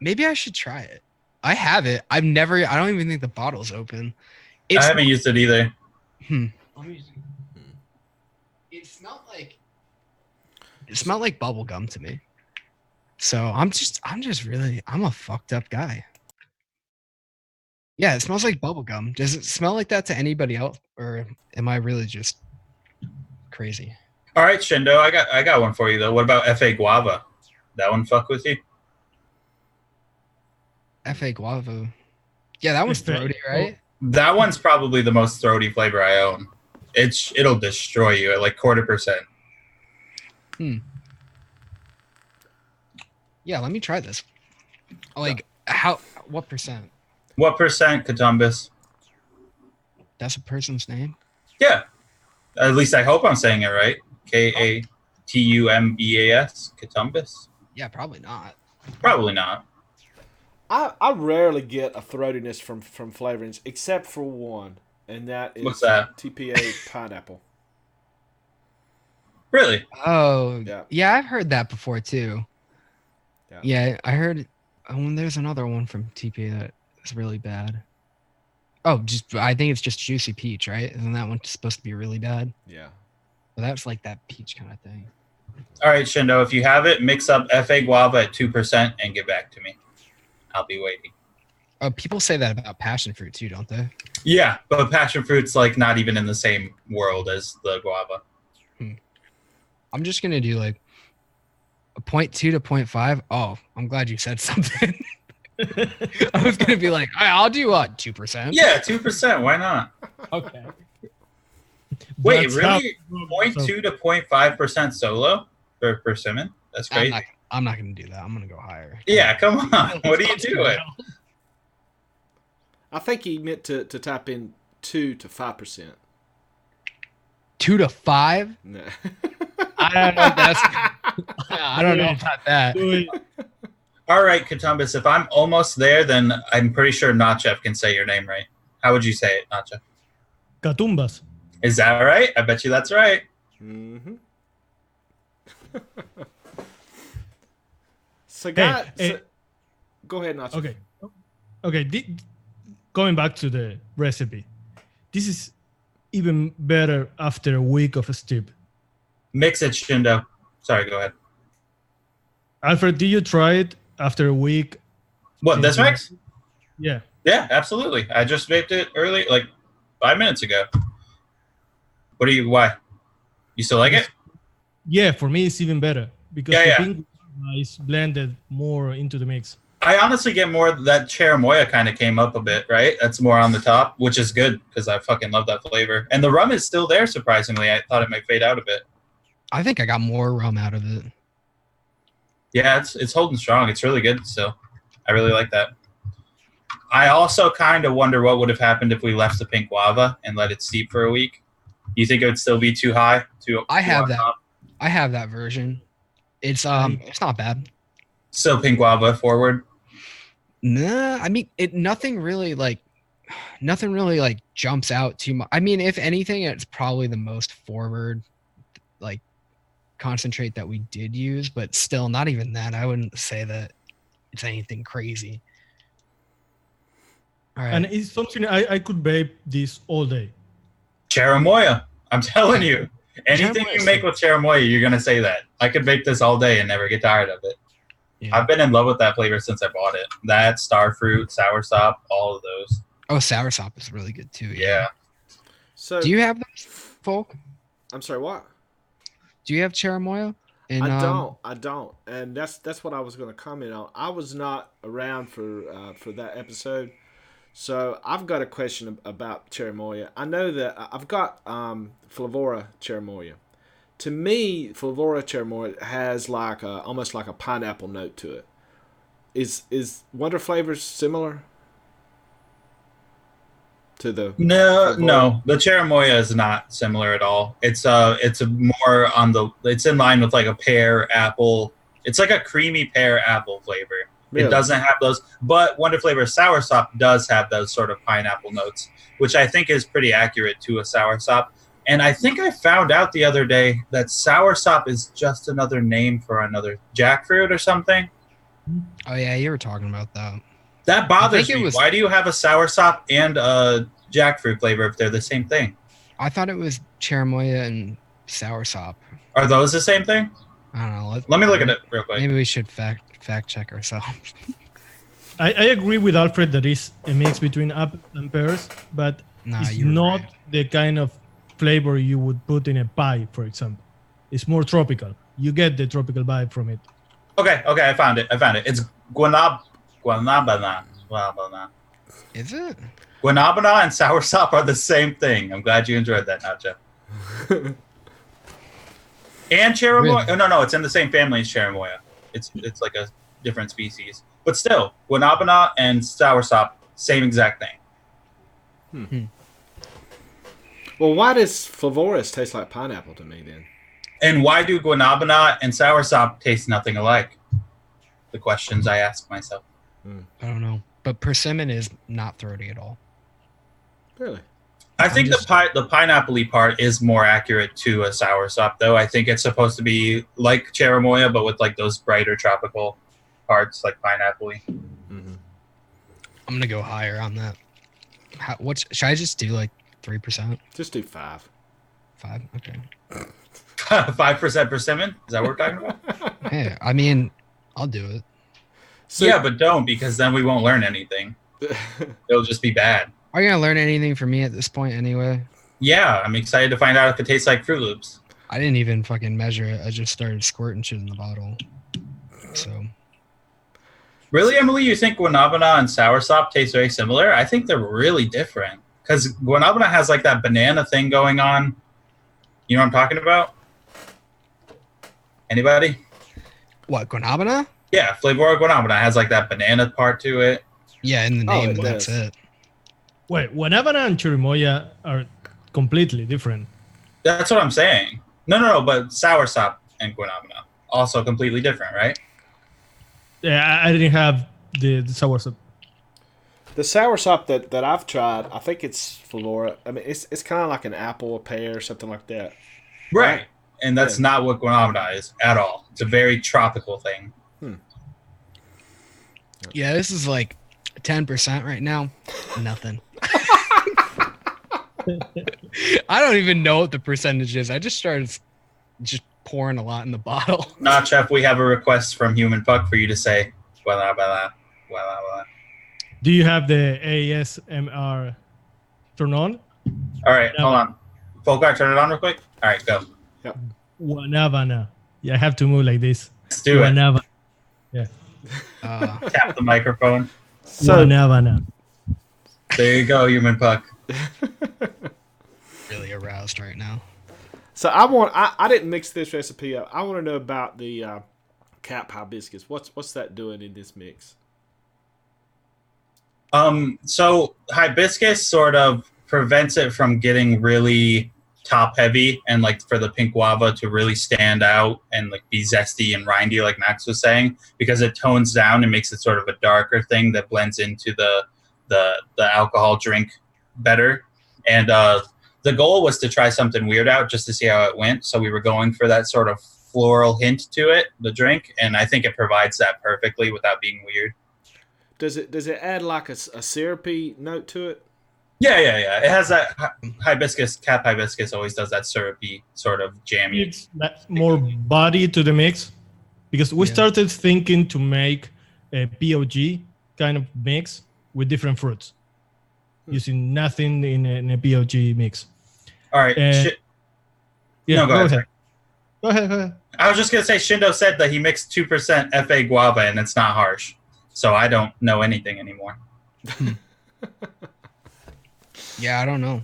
Maybe I should try it. I have it. I don't even think the bottle's open. I haven't used it either. It smelled like bubblegum to me. So I'm a fucked up guy. Yeah, it smells like bubblegum. Does it smell like that to anybody else? Or am I really just crazy? All right, Shindo, I got one for you though. What about FA Guava? That one fuck with you? F.A. guava. Yeah, that one's throaty, right? That one's probably the most throaty flavor I own. It'll destroy you at like 0.25%. Yeah, let me try this. Like, what percent? What percent Catumbas? That's a person's name? Yeah. At least I hope I'm saying it right. Katumbas. Catumbas? Yeah, probably not. Probably not. I rarely get a throatiness from flavorings except for one, and that is What's that? TPA pineapple. Really? Oh, yeah, I've heard that before too. Yeah, I heard there's another one from TPA that is really bad. Oh, I think it's just juicy peach, right? Isn't that one supposed to be really bad? Yeah. Well, that's like that peach kind of thing. All right, Shindo, if you have it, mix up F.A. guava at 2% and get back to me. I'll be waiting. Oh, people say that about passion fruit too, don't they? Yeah, but passion fruit's like not even in the same world as the guava. I'm just gonna do like a 0.2 to 0.5. Oh, I'm glad you said something. I was gonna be like, I'll do 2%. Yeah, 2%. Why not? Okay. Wait, That's really? 0.2 to 0.5% solo for persimmon? That's crazy. I'm not gonna do that. I'm gonna go higher. Yeah, come on. What are you doing? I think he meant to type in 2 to 5%. 2 to 5? No. I don't know if that's. I don't know about that. All right, Catumbas, if I'm almost there, then I'm pretty sure Nachef can say your name right. How would you say it, Nachef? Catumbas. Is that right? I bet you that's right. Mm-hmm. So, guys, go ahead, Nacho. Okay. Going back to the recipe, this is even better after a week of a steep. Mix it, Shindo. Sorry, go ahead. Alfred, did you try it after a week? What, this mix? Yeah. Yeah, absolutely. I just baked it early, like 5 minutes ago. Why? You still like it? Yeah, for me it's even better because the pink is blended more into the mix. I honestly get more that cherimoya kind of came up a bit, right? That's more on the top, which is good because I fucking love that flavor. And the rum is still there, surprisingly. I thought it might fade out a bit. I think I got more rum out of it. Yeah, it's holding strong. It's really good still. I really like that. I also kind of wonder what would have happened if we left the pink guava and let it steep for a week. You think it would still be too high? I have that. I have that version. It's not bad. Still pink guava forward. Nah, I mean nothing really jumps out too much. I mean, if anything, it's probably the most forward like concentrate that we did use, but still not even that. I wouldn't say that it's anything crazy. All right. And it's something I could vape this all day. Cherimoya. I'm telling you. Anything you make with cherimoya, you're going to say that. I could vape this all day and never get tired of it. Yeah. I've been in love with that flavor since I bought it. That, starfruit, soursop, all of those. Oh, soursop is really good too. Yeah. So, do you have those, Folk? I'm sorry, what? Do you have cherimoya? I don't, and that's what I was going to comment on. I was not around for that episode, so I've got a question about cherimoya. I know that I've got Flavora cherimoya. To me, Flavora cherimoya has like almost like a pineapple note to it. Is Wonder Flavors similar to the? No. The cherimoya is not similar at all. It's more on the. It's in line with like a pear apple. It's like a creamy pear apple flavor. Really? It doesn't have those, but Wonder Flavor soursop does have those sort of pineapple notes, which I think is pretty accurate to a soursop. And I think I found out the other day that soursop is just another name for another jackfruit or something. Oh yeah, you were talking about that. That bothers me. Why do you have a soursop and a jackfruit flavor if they're the same thing? I thought it was cherimoya and soursop. Are those the same thing? I don't know. Let me look at it real quick. Maybe we should fact check ourselves. I agree with Alfred that it's a mix between apples and pears, but it's not the kind of flavor you would put in a pie, for example. It's more tropical. You get the tropical vibe from it. Okay, I found it. It's guanabana. Guanabana. Is it? Guanabana and soursop are the same thing. I'm glad you enjoyed that, Nacho. And cherimoya. Really? No, it's in the same family as cherimoya. It's like a different species. But still, guanabana and soursop, same exact thing. Well, why does Flavoris taste like pineapple to me then? And why do guanabana and soursop taste nothing alike? The questions I ask myself. I don't know. But persimmon is not throaty at all. Really? I think the pineapple-y part is more accurate to a soursop, though. I think it's supposed to be like cherimoya, but with like those brighter tropical parts, like pineapple-y. Mm-hmm. I'm gonna go higher on that. Should I just do like 3%? Just do 5. 5? Okay. 5% persimmon? Is that what we're talking about? Hey, I mean, I'll do it. So, Yeah, but don't, because then we won't learn anything. It'll just be bad. Are you gonna learn anything from me at this point anyway? Yeah, I'm excited to find out if it tastes like Fruit Loops. I didn't even fucking measure it. I just started squirting shit in the bottle. So. Really, Emily, you think guanabana and soursop taste very similar? I think they're really different. Because guanabana has like that banana thing going on. You know what I'm talking about? Anybody? What, guanabana? Yeah, Flavor Guanabana has like that banana part to it. Yeah, in the name, it that's does. it. Wait, guanabana and chirimoya are completely different. That's what I'm saying. No, but soursop and guanabana also completely different, right? Yeah, I didn't have the soursop. the soursop that I've tried, I think it's Flora. I mean, it's kind of like an apple, a pear, something like that. Right. And that's not what guanabana is at all. It's a very tropical thing. Yeah, this is like 10% right now. Nothing. I don't even know what the percentage is. I just started just pouring a lot in the bottle. Not Chef, we have a request from Human Puck for you to say guanabana. Do you have the ASMR turn on? All right, hold on. Folkart, turn it on real quick. All right, go. Yep. Guanabana. Yeah, I have to move like this. Let's do it. Guanabana. Yeah. Tap the microphone. So Guanabana. There you go, Human Puck. Really aroused right now. So I didn't mix this recipe up. I want to know about the cap hibiscus. What's that doing in this mix? So hibiscus sort of prevents it from getting really top heavy and like for the pink guava to really stand out and like be zesty and rindy like Max was saying, because it tones down and makes it sort of a darker thing that blends into the alcohol drink better. And the goal was to try something weird out just to see how it went. So we were going for that sort of floral hint to it, the drink, and I think it provides that perfectly without being weird. Does it add like a syrupy note to it? Yeah. It has that hibiscus. Cap hibiscus always does that syrupy sort of jammy. It's more body to the mix, because we started thinking to make a POG kind of mix with different fruits, using nothing in a POG mix. All right. Yeah, no, go ahead. Go ahead. I was just going to say, Shindo said that he mixed 2% FA guava and it's not harsh. So I don't know anything anymore. Yeah, I don't know.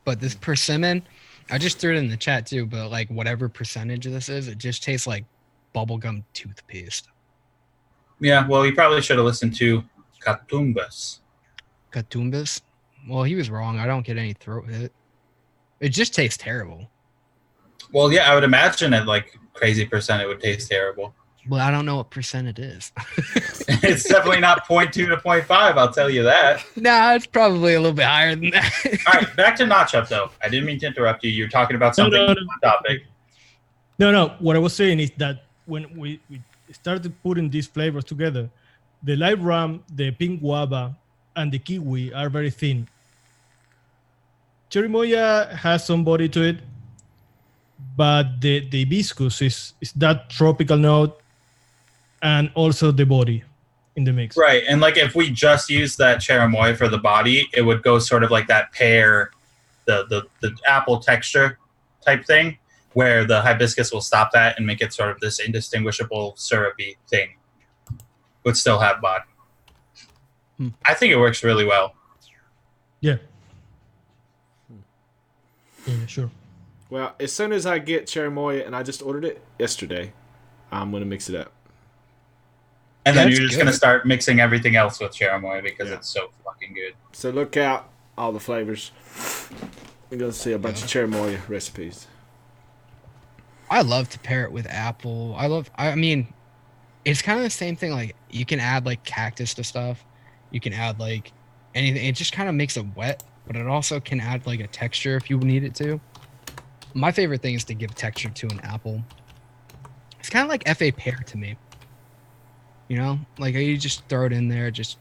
But this persimmon, I just threw it in the chat too, but like whatever percentage this is, it just tastes like bubblegum toothpaste. Yeah, well, you probably should have listened to Catumbas. Catumbas? Well, he was wrong. I don't get any throat hit. It just tastes terrible. Well, yeah, I would imagine at like crazy percent it would taste terrible. Well, I don't know what percent it is. It's definitely not 0.2 to 0.5, I'll tell you that. Nah, it's probably a little bit higher than that. All right, back to Nacho, though. I didn't mean to interrupt you. You're talking about something on topic. No. What I was saying is that when we started putting these flavors together, the light rum, the pink guava, and the kiwi are very thin. Cherimoya has some body to it, but the hibiscus is that tropical note and also the body in the mix. Right, and like if we just use that cherimoya for the body, it would go sort of like that pear, the apple texture type thing, where the hibiscus will stop that and make it sort of this indistinguishable syrupy thing, but still have body. I think it works really well. Yeah. Yeah, sure. Well, as soon as I get cherimoya, and I just ordered it yesterday, I'm going to mix it up. And then you're just going to start mixing everything else with cherimoya because it's so fucking good. So look out, all the flavors. We're going to see a bunch of cherimoya recipes. I love to pair it with apple. I mean, it's kind of the same thing. Like, you can add, like, cactus to stuff. You can add, like, anything. It just kind of makes it wet, but it also can add, like, a texture if you need it to. My favorite thing is to give texture to an apple. It's kind of like F.A. pear to me. You know? Like, you just throw it in there just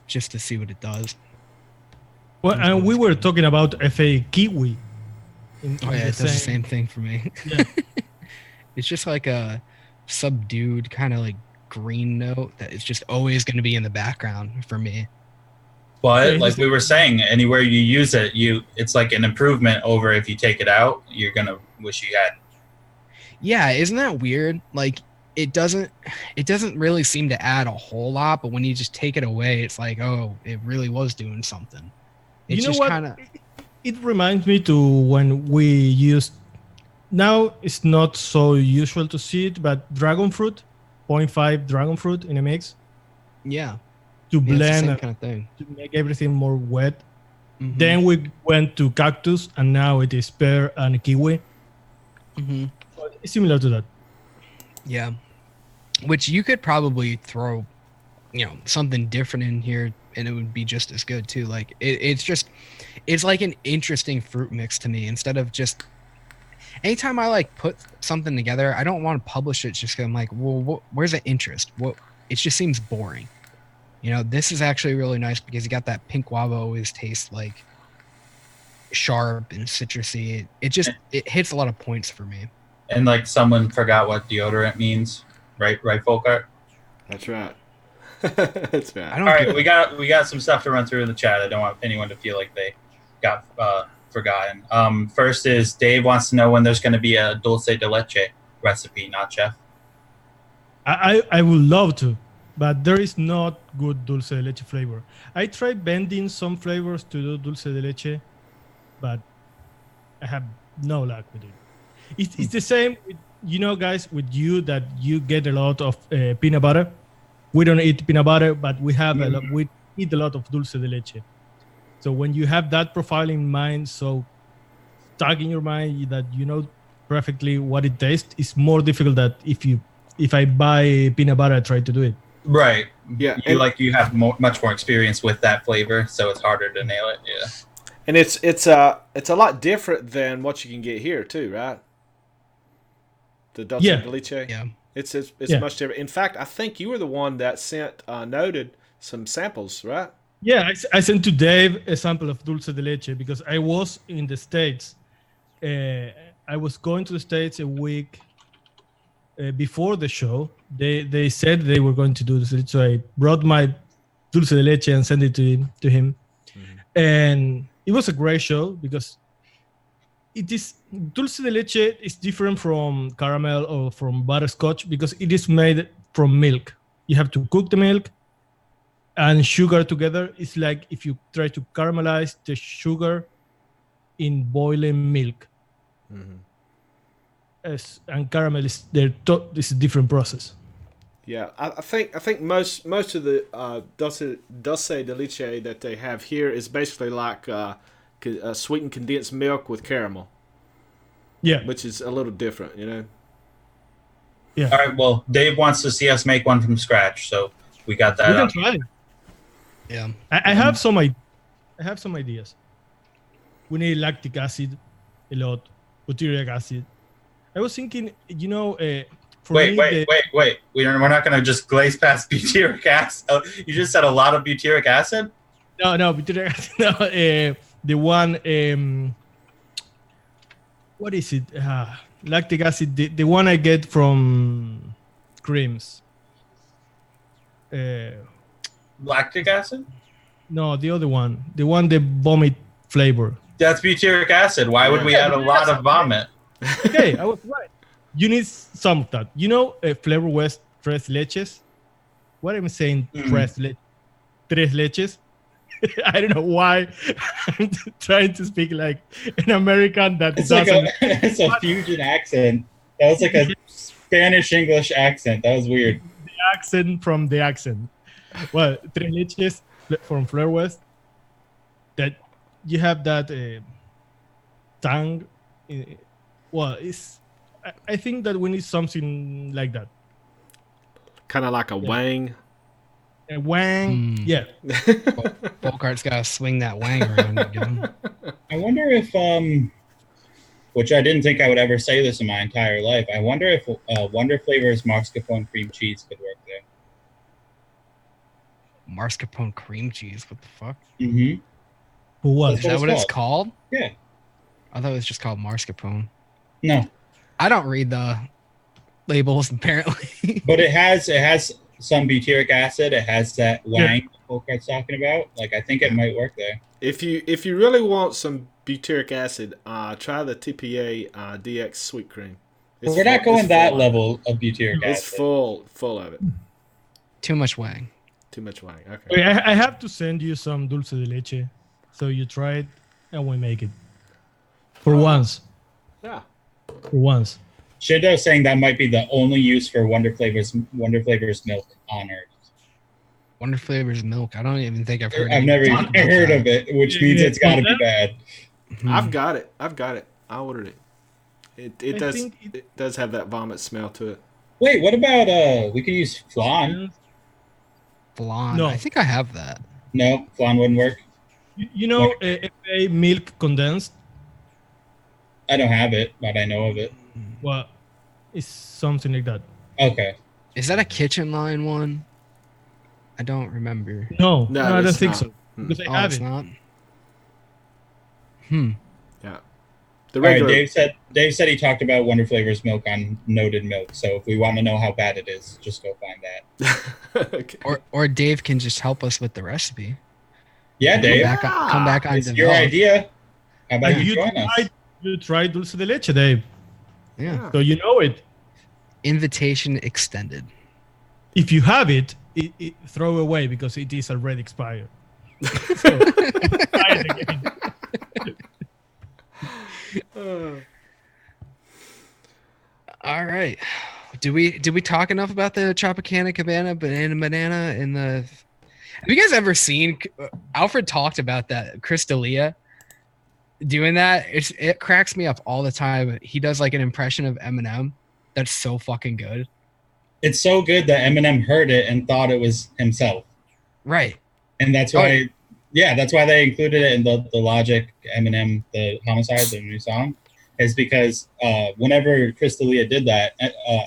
to see what it does. Well, and we were talking about F.A. kiwi. It does the same thing for me. Yeah. It's just like a subdued kind of like green note that is just always going to be in the background for me. But like we were saying, anywhere you use it, it's like an improvement over if you take it out, you're going to wish you had. Yeah, isn't that weird? Like, it doesn't really seem to add a whole lot, but when you just take it away, it's like, oh, it really was doing something. It's just kind of... It reminds me to when we used... Now it's not so usual to see it, but dragon fruit, 0.5 dragon fruit in a mix. Yeah. To blend it's the same kind of thing. To make everything more wet. Mm-hmm. Then we went to cactus, and now it is pear and kiwi. Mm-hmm. So it's similar to that. Yeah. Which you could probably throw, something different in here, and it would be just as good too. Like it's like an interesting fruit mix to me. Instead of just anytime I like put something together, I don't want to publish it just because I'm like, well, where's the interest? It just seems boring. This is actually really nice because you got that pink guava always tastes like sharp and citrusy. It hits a lot of points for me. And like someone forgot what deodorant means, right, Folkart? That's right. That's right. All right, we got some stuff to run through in the chat. I don't want anyone to feel like they got forgotten. First is Dave wants to know when there's going to be a dulce de leche recipe, not chef. I would love to, but there is not good dulce de leche flavor. I tried bending some flavors to do dulce de leche, but I have no luck with it. It's the same, guys, with you that you get a lot of peanut butter. We don't eat peanut butter, but we eat a lot of dulce de leche. So when you have that profile in mind, so stuck in your mind that you know perfectly what it tastes, it's more difficult that if I buy peanut butter, I try to do it. Right. Yeah. You have much more experience with that flavor, so it's harder to nail it. Yeah. And it's a lot different than what you can get here too, right? The dulce de leche. Yeah. It's much different. In fact, I think you were the one that sent noted some samples, right? Yeah, I sent to Dave a sample of dulce de leche because I was in the States. I was going to the States a week before the show. They said they were going to do this, so I brought my dulce de leche and sent it to him. Mm-hmm. And it was a great show because dulce de leche is different from caramel or from butterscotch because it is made from milk. You have to cook the milk and sugar together. It's like if you try to caramelize the sugar in boiling milk. Mm-hmm. And caramel is it's a different process. Yeah, I think most of the dulce de leche that they have here is basically like sweetened condensed milk with caramel. Yeah, which is a little different, Yeah. All right. Well, Dave wants to see us make one from scratch, so we got that. We can try. Yeah. I have some ideas. We need lactic acid a lot, butyric acid. I was thinking, wait. We're not going to just glaze past butyric acid. Oh, you just said a lot of butyric acid? No, butyric acid. No, the one. What is it? Lactic acid. The one I get from creams. Lactic acid? No, the other one. The one the vomit flavor. That's butyric acid. Why would we add a lot of vomit? Okay, I was right. You need some of that. Flavor West tres leches. What I'm saying, tres leche. tres leches. I don't know why I'm trying to speak like an American that It's doesn't. like it's a fusion accent. That was like a Spanish English accent. That was weird. The accent from the accent. Well, tres leches from Fleur West. That you have that tang. Well, I think that we need something like that. Kind of like a wang. A wang. Yeah. Folkart's got to swing that wang around again. I wonder if, which I didn't think I would ever say this in my entire life. I wonder if Wonder Flavors mascarpone cream cheese could work there. Mascarpone cream cheese. What the fuck? Mm-hmm. For what? Is that what it's called? Yeah. I thought it was just called mascarpone. No. I don't read the labels apparently. But it has some butyric acid. It has that wang Folkart's talking about. Like, I think it might work there. If you really want some butyric acid, try the TPA DX sweet cream. We're not going that level of butyric acid. It's full of it. Too much wang. Too much wang. Okay. Okay, I have to send you some dulce de leche, so you try it and we make it. For once. Yeah. For once. Shindo saying that might be the only use for Wonder Flavors milk on Earth. Wonder Flavors milk. I don't even think I've heard. I've never even heard of it, which means it's got to be bad. I've got it. I ordered it. It does have that vomit smell to it. Wait, what about we could use flan? Flan. No. I think I have that. No, flan wouldn't work. You know, a milk condensed. I don't have it, but I know of it. Well, it's something like that. Okay. Is that a kitchen line one? I don't remember. No, I don't it's think not. so. Because I have it's it. not. Yeah. The All right, regular. Dave said he talked about Wonder Flavors milk on Noted Milk. So if we want to know how bad it is, just go find that. Okay. Or Dave can just help us with the recipe. Yeah, Dave. Come back on It's your idea. How about you join us? You try dulce de leche, Dave. Yeah. So you know it. Invitation extended. If you have it, throw away because it is already expired. So, try it again. All right. Did we talk enough about the Tropicana Cabana banana in the? Have you guys ever seen? Alfred talked about that Chris D'Elia doing that. It cracks me up all the time. He does like an impression of Eminem. That's so fucking good. It's so good that Eminem heard it and thought it was himself. Right. And that's why, that's why they included it in the Logic Eminem, the Homicide, the new song, is because whenever Chris D'Elia did that,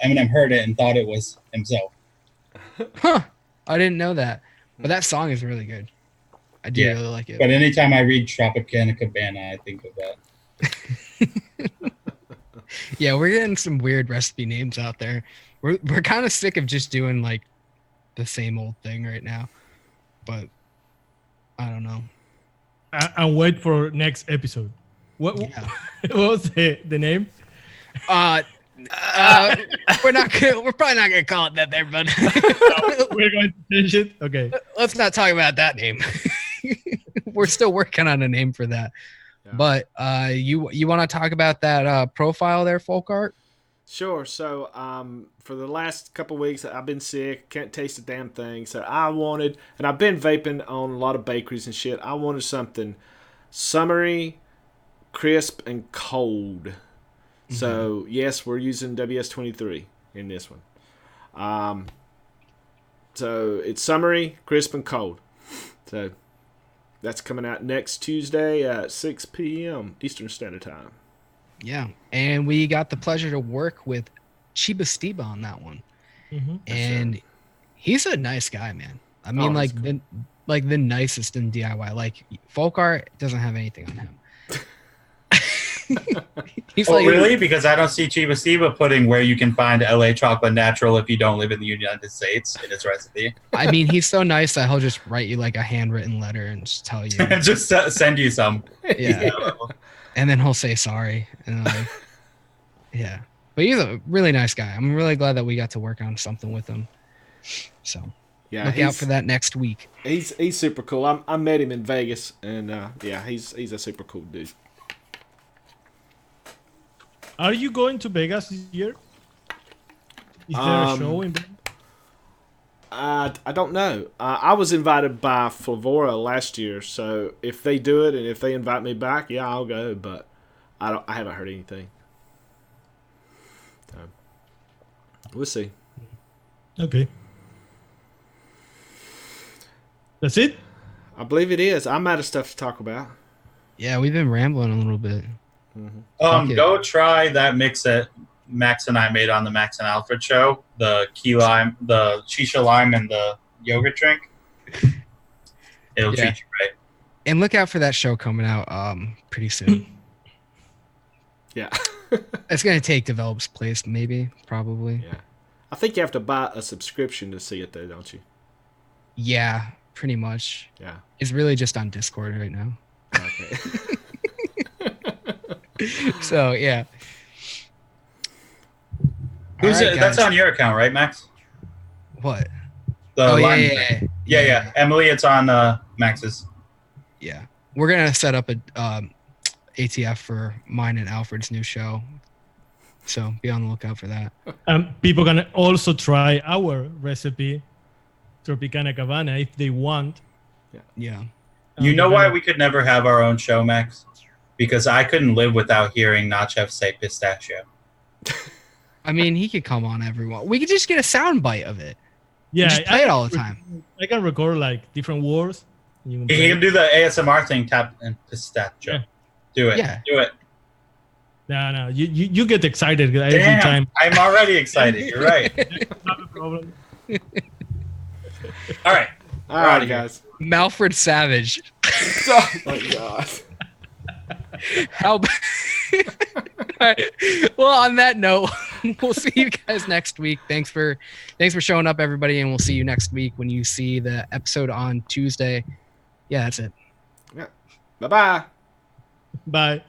Eminem heard it and thought it was himself. Huh. I didn't know that. But that song is really good. I do really like it. But anytime I read Tropicana Cabana, I think of that. Yeah, we're getting some weird recipe names out there. We're kind of sick of just doing like the same old thing right now. But I don't know. And wait for next episode. What was the name? We're probably not gonna call it that there, but We're going to change it. Okay. let's not talk about that name. We're still working on a name for that. Yeah. But you want to talk about that profile there, Folkart? Sure. So for the last couple weeks, I've been sick, can't taste a damn thing. So I wanted, and I've been vaping on a lot of bakeries and shit. I wanted something summery, crisp, and cold. Mm-hmm. So yes, we're using WS-23 in this one. So it's summery, crisp, and cold. So that's coming out next Tuesday at 6 p.m. Eastern Standard Time. Yeah, and we got the pleasure to work with Chiba Stiba on that one, and he's a nice guy, man. I mean, the nicest in DIY. Like Folkart doesn't have anything on him. He's really? Because I don't see Chiba Stiba putting where you can find LA chocolate natural if you don't live in the United States in his recipe. I mean, he's so nice that he'll just write you like a handwritten letter and just tell you. Just send you some. Yeah. And then he'll say sorry. And like, yeah. But he's a really nice guy. I'm really glad that we got to work on something with him. So Yeah, Look out for that next week. He's super cool. I met him in Vegas, and he's a super cool dude. Are you going to Vegas this year? Is there a show in Vegas? I don't know. I was invited by Flavora last year, so if they do it and if they invite me back, yeah, I'll go. But I haven't heard anything. So we'll see. Okay. That's it? I believe it is. I'm out of stuff to talk about. Yeah, we've been rambling a little bit. Go try that mix that Max and I made on the Max and Alfred show. The key lime, the shisha lime, and the yogurt drink. It'll treat you right. And look out for that show coming out pretty soon. Yeah. It's going to take Develop's place, maybe, probably. Yeah. I think you have to buy a subscription to see it, though, don't you? Yeah, pretty much. Yeah. It's really just on Discord right now. Okay. So, yeah. Who's All right, that's guys. on your account, right, Max? What? The Oh, lime yeah. thing. Yeah. Emily, it's on Max's. Yeah. We're going to set up a ATF for mine and Alfred's new show. So be on the lookout for that. People can also try our recipe, Tropicana Cabana, if they want. Yeah. You know why we could never have our own show, Max? Because I couldn't live without hearing Nachev say pistachio. I mean, he could come on everyone. We could just get a sound bite of it. Yeah, Just play it all the time. I can record like different words. You can He play can do the ASMR thing, tap and pistachio. Yeah. Do it. Yeah. Do it. No, you get excited every Damn, time. I'm already excited. You're right. Not a problem. All right. All right, guys. Malfred Savage. Oh, my God. How? All right. Well, on that note, we'll see you guys next week. Thanks for showing up, everybody, and we'll see you next week when you see the episode on Tuesday. Yeah, that's it. Yeah. Bye-bye. Bye.